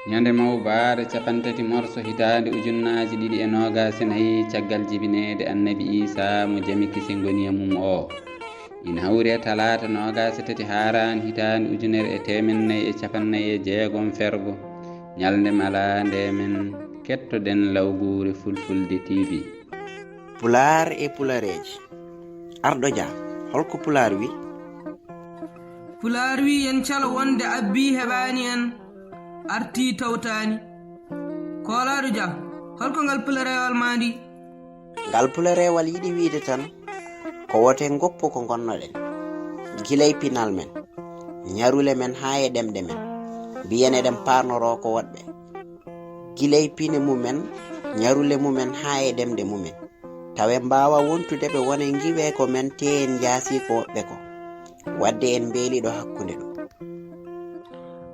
ñande mawbaare capantati morso hitaande ujunnaaji ɗiɗi e noogaas e nayi caggal jibineede annabi Isa mo jami kisi ngoni e mum o ina hawri e talaata noogaas e tati haaraani hitaande ujunere e teemen nayi e capannayi e jeegom fergo ñalnde malaande men kettoɗen lawguure fulfulde TV. Pulaar e pulareeji. Arɗo Dia, holko Pulaar wi? Pulaar wi en calo wonde abbi heɓaani en arti tawtaani. Koolaaɗo Dia, holko ngal pulareewal ma ndi? Ngal pulareewal yiɗi wiide tan ko wote ngoppu ko gonnoɗen gilay pinal men ñarule men haa e ɗemɗe men mbiyeneɗen paarnoro ko woɗɓe gilay pine mumen ñarule mumen haa e ɗemɗe mumen tawe mbawa wontude ɓe wona ngiwe ko men te en jaasi ko woɓɓe ko wadde en beeliɗo hakkunde ɗum.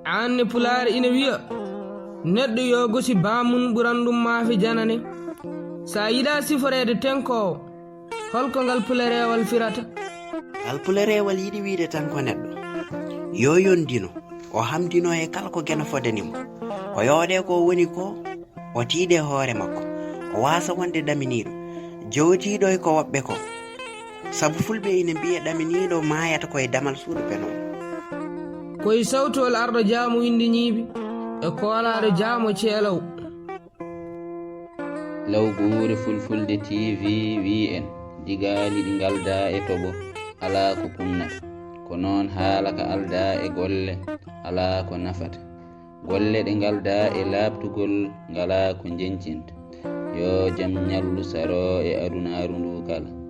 Anne Pulaar ina wiya neɗɗo yo gosi bamum ɓuran ɗum maafe janane. Sa yiɗa siforeede tenkowo holko ngal pularewal firata? Ngal pularewal yiɗi wiide tan ko neɗɗo yo yondino o hamdino e kala ko gena fodanimo o yooɗe ko woni ko o tiiɗe hoore makko o wasa wonde ɗaminiɗo jowtiɗo e ko woɓɓe ko sabu fulɓe ina mbiya ɗaminiɗo mayata koye damal suudu penowo. Koye sawtol Arɗo Dia mo windi ñiibi e Koolaaɗo Dia mo ceelow. Lawguure fulfulde TV wi en digaali ɗi ngalda e toɓo alaa ko kunnata ko noon haala ka alda e golle alaa ko nafata golle ɗe ngalda e laaɓtugol ngalaa ko njencinta yo jam ñallu saro e adunaaru ndu kala.